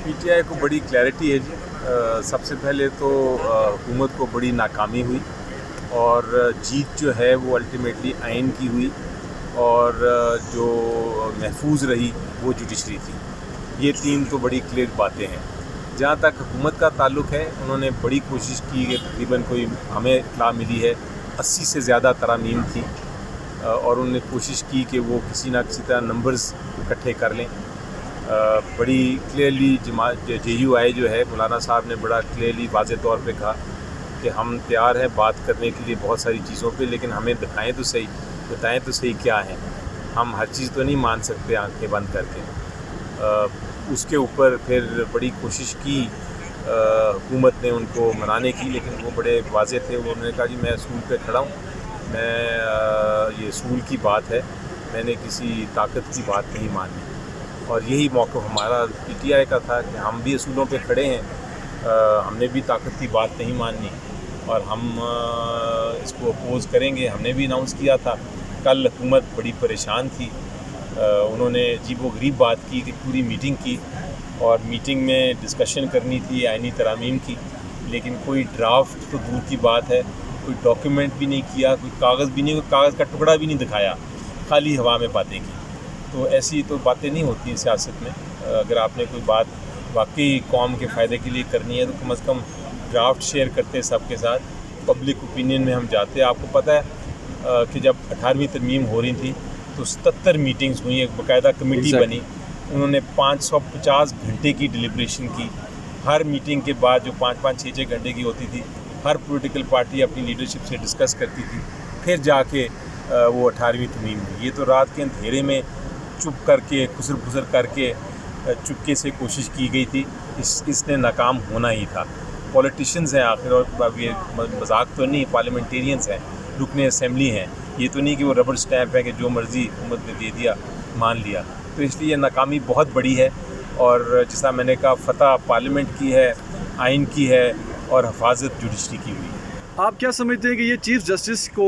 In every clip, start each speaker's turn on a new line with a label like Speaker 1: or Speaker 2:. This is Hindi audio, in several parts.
Speaker 1: पीटीआई को बड़ी क्लैरिटी है जी। सबसे पहले तो हुकूमत को बड़ी नाकामी हुई और जीत जो है वो अल्टीमेटली आइन की हुई और जो महफूज रही वो जुडिशरी थी। ये तीन तो बड़ी क्लियर बातें हैं। जहाँ तक हुकूमत का ताल्लुक़ है, उन्होंने बड़ी कोशिश की कि तकरीबन कोई हमें इत्तला मिली है 80 से ज़्यादा तरामीम थी और उन्होंने कोशिश की कि वो किसी ना किसी तरह नंबर्स इकट्ठे कर लें। बड़ी क्लियरली JUI जो है मौलाना साहब ने बड़ा क्लियरली वाज़े तौर पे कहा कि हम तैयार हैं बात करने के लिए बहुत सारी चीज़ों पे, लेकिन हमें बताएं तो सही क्या है। हम हर चीज़ तो नहीं मान सकते आंखें बंद करके। उसके ऊपर फिर बड़ी कोशिश की हुकूमत ने उनको मनाने की, लेकिन वो बड़े वाज़े थे। उन्होंने कहा जी मैं असूल पे खड़ा हूँ, मैं ये असूल की बात है, मैंने किसी ताकत की बात नहीं मानी। और यही मौक़िफ़ हमारा PTI का था कि हम भी असूलों पे खड़े हैं, हमने भी ताकत की बात नहीं माननी और हम इसको अपोज़ करेंगे। हमने भी अनाउंस किया था। कल हुकूमत बड़ी परेशान थी, उन्होंने अजीबोगरीब बात की कि पूरी मीटिंग की और मीटिंग में डिस्कशन करनी थी आइनी तरामीम की, लेकिन कोई ड्राफ्ट तो दूर की बात है, कोई डॉक्यूमेंट भी नहीं किया, कोई कागज़ भी नहीं, कोई कागज़ का टुकड़ा भी नहीं दिखाया, खाली हवा में बातें की। तो ऐसी तो बातें नहीं होती हैं सियासत में। अगर आपने कोई बात वाकई कौम के फ़ायदे के लिए करनी है तो कम से कम ड्राफ्ट शेयर करते हैं सबके साथ, पब्लिक ओपिनियन में हम जाते हैं। आपको पता है कि जब 18वीं तरमीम हो रही थी तो 77 मीटिंग्स हुई, एक बाकायदा कमेटी बनी, उन्होंने 550 घंटे की डिलिब्रेशन की। हर मीटिंग के बाद जो 5-5, 6-6 घंटे की होती थी, हर पॉलिटिकल पार्टी अपनी लीडरशिप से डिस्कस करती थी, फिर जाके वो 18वीं तरमीम हुई। ये तो रात के अंधेरे में चुप करके खुसर करके चुपके से कोशिश की गई थी। इसने नाकाम होना ही था। पॉलिटिशियंस हैं आखिर, और ये मजाक तो नहीं, पार्लियामेंटेरियंस हैं, रुकने असेंबली हैं। ये तो नहीं कि वो रबर स्टैम्प है कि जो मर्ज़ी हुकूमत ने दे दिया मान लिया। तो इसलिए ये नाकामी बहुत बड़ी है और जैसा मैंने कहा फ़तह पार्लियामेंट की है, आइन की है और हिफाजत जुडिशरी की हुई है।
Speaker 2: आप क्या समझते हैं कि ये चीफ़ जस्टिस को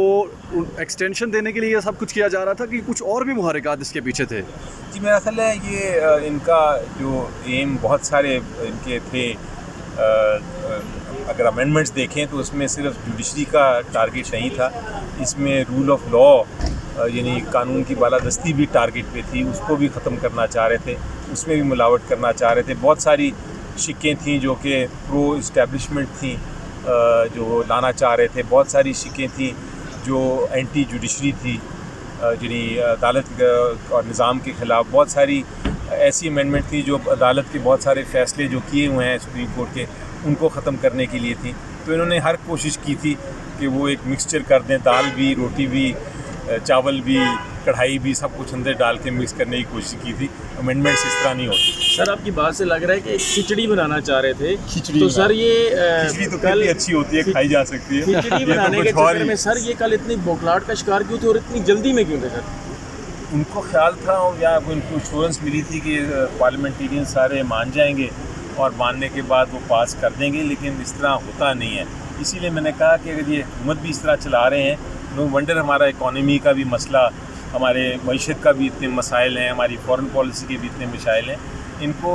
Speaker 2: एक्सटेंशन देने के लिए ये सब कुछ किया जा रहा था कि कुछ और भी मुहर्रिकात इसके पीछे थे?
Speaker 1: जी मेरा ख्याल है ये इनका जो एम बहुत सारे इनके थे। अगर अमेंडमेंट्स देखें तो उसमें सिर्फ जुडिशरी का टारगेट नहीं था, इसमें रूल ऑफ लॉ यानी कानून की बालादस्ती भी टारगेट पे थी, उसको भी ख़त्म करना चाह रहे थे, उसमें भी मिलावट करना चाह रहे थे। बहुत सारी शिकें थीं जो कि प्रो इस्टेब्लिशमेंट थी जो लाना चाह रहे थे। बहुत सारी शिकें थी जो एंटी जुडिशरी थी, यानी अदालत और निज़ाम के ख़िलाफ़। बहुत सारी ऐसी अमेंडमेंट थी जो अदालत के बहुत सारे फ़ैसले जो किए हुए हैं सुप्रीम कोर्ट के, उनको ख़त्म करने के लिए थी। तो इन्होंने हर कोशिश की थी कि वो एक मिक्सचर कर दें, दाल भी, रोटी भी, चावल भी, कढ़ाई भी, सब कुछ अंदर डाल के मिक्स करने की कोशिश की थी। अमेंडमेंट्स इस तरह नहीं होती।
Speaker 3: सर आपकी बात से लग रहा है कि एक खिचड़ी बनाना चाह रहे थे।
Speaker 1: खिचड़ी
Speaker 3: तो सर ये
Speaker 1: खिचड़ी तो कल अच्छी होती है, खाई जा सकती है।
Speaker 3: खिचड़ी बनाने के चक्कर में सर ये कल इतनी बौखलाहट का शिकार क्यों थे और इतनी जल्दी में क्यों थे सर?
Speaker 1: उनको ख्याल था या उनको एश्योरेंस मिली थी कि पार्लियामेंटेरियन सारे मान जाएंगे और मानने के बाद वो पास कर देंगे, लेकिन इस तरह होता नहीं है। इसीलिए मैंने कहा कि अगर ये हुकूमत भी इस तरह चला रहे हैं, नो वंडर हमारा इकॉनमी का भी मसला, हमारे मईशत का भी इतने मसाइल हैं, हमारी फॉरेन पॉलिसी के भी इतने मसाइल हैं। इनको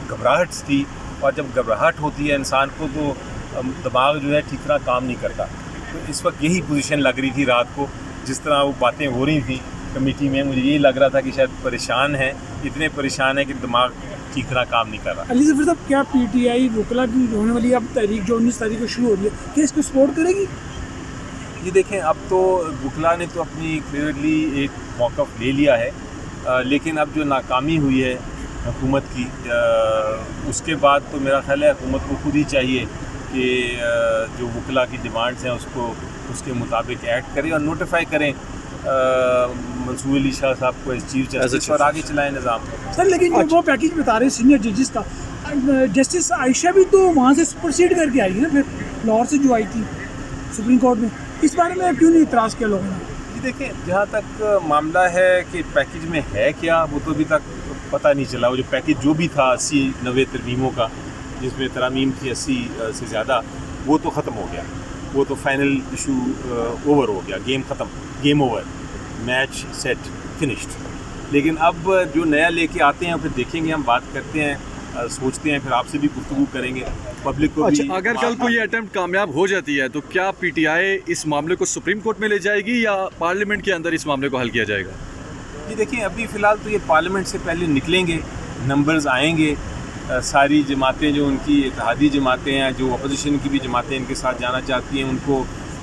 Speaker 1: घबराहट थी, और जब घबराहट होती है इंसान को तो दिमाग जो है ठीक तरह काम नहीं करता। तो इस वक्त यही पोजीशन लग रही थी रात को, जिस तरह वो बातें हो रही थी कमेटी में, मुझे यही लग रहा था कि शायद परेशान है, इतने परेशान है कि दिमाग ठीक तरह काम नहीं कर रहा।
Speaker 4: अली ज़फ़र साहब, क्या PTI वकला की होने वाली अब तहरीक जो 19 तारीख को शुरू हो रही है, क्या इसको सपोर्ट करेगी?
Speaker 1: ये देखें, अब तो वकला ने तो अपनी क्लियरली एक मौक़िफ़ ले लिया है, लेकिन अब जो नाकामी हुई है हुकूमत की, उसके बाद तो मेरा ख्याल है हुकूमत को खुद ही चाहिए कि जो वकला की डिमांड्स हैं उसको उसके मुताबिक एक्ट करें और नोटिफाई करें मंसूर अली शाह साहब को एज चीफ जस्टिस और आगे चलाएं निज़ाम।
Speaker 4: सर लेकिन जो वो पैकेज बता रहे हैं सीनियर जजेस का, जस्टिस आयशा भी तो वहाँ से सुपरसीड करके आई है ना, फिर लाहौर से जो आई थी सुप्रीम कोर्ट में, इस बारे में क्यों नहीं इतराज़ किया लोगों ने?
Speaker 1: जी देखिए, जहाँ तक मामला है कि पैकेज में है क्या, वो तो अभी तक पता नहीं चला। वो जो पैकेज जो भी था 80-90 तरमीमों का, जिसमें तरामीम थी 80 से ज़्यादा, वो तो ख़त्म हो गया, वो तो फाइनल इशू ओवर हो गया, गेम ख़त्म, game over, match set finished. लेकिन अब जो नया लेके आते हैं फिर देखेंगे, हम बात करते हैं सोचते हैं, फिर आपसे भी गुफ्तगू करेंगे, पब्लिक को भी।
Speaker 2: अच्छा, अगर कल कोई अटेम्प्ट कामयाब हो जाती है तो क्या पीटीआई इस मामले को सुप्रीम कोर्ट में ले जाएगी या पार्लियामेंट के अंदर इस मामले को हल किया जाएगा?
Speaker 1: जी देखिए, अभी फ़िलहाल तो ये पार्लियामेंट से पहले निकलेंगे, नंबर्स आएंगे, सारी जमातें जो उनकी इत्तेहादी जमातें हैं, जो अपोजिशन की भी जमातें इनके साथ जाना चाहती हैं, उनको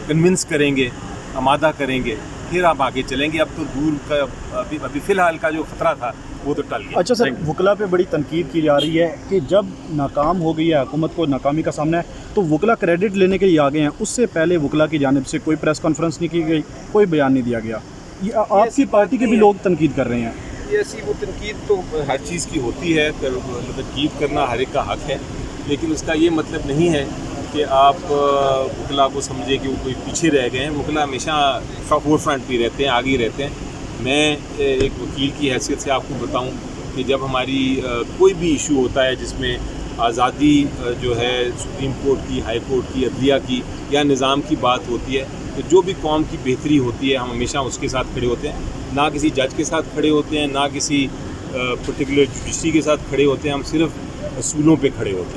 Speaker 1: कन्विंस करेंगे, आमादा करेंगे, फिर आप आगे चलेंगे। अब तो दूर का अभी फ़िलहाल का जो ख़तरा था वो तो टल गया।
Speaker 5: अच्छा सर, वकला पे बड़ी तनकीद की जा रही है कि जब नाकाम हो गई है, हुकूमत को नाकामी का सामना है, तो वकला क्रेडिट लेने के लिए आ गए हैं। उससे पहले वकला की जानिब से कोई प्रेस कॉन्फ्रेंस नहीं की गई, कोई बयान नहीं दिया गया। ये आपकी पार्टी के भी लोग तनकीद कर रहे हैं।
Speaker 1: ये ऐसी वो तनकीद तो हर चीज़ की होती है, तनकीद करना हर एक का हक़ है, लेकिन उसका ये मतलब नहीं है कि आप वकला को समझे कि वो कोई पीछे रह गए हैं। वकला हमेशा फोर फ्रंट पे रहते हैं, आगे ही रहते हैं। मैं एक वकील की हैसियत से आपको बताऊं कि जब हमारी कोई भी इशू होता है जिसमें आज़ादी जो है सुप्रीम कोर्ट की, हाई कोर्ट की, अदलिया की या निज़ाम की बात होती है, तो जो भी कौम की बेहतरी होती है हम हमेशा उसके साथ खड़े होते हैं। ना किसी जज के साथ खड़े होते हैं, ना किसी पर्टिकुलर जुडिशरी के साथ खड़े होते हैं, हम सिर्फ असूलों पे खड़े होते हैं।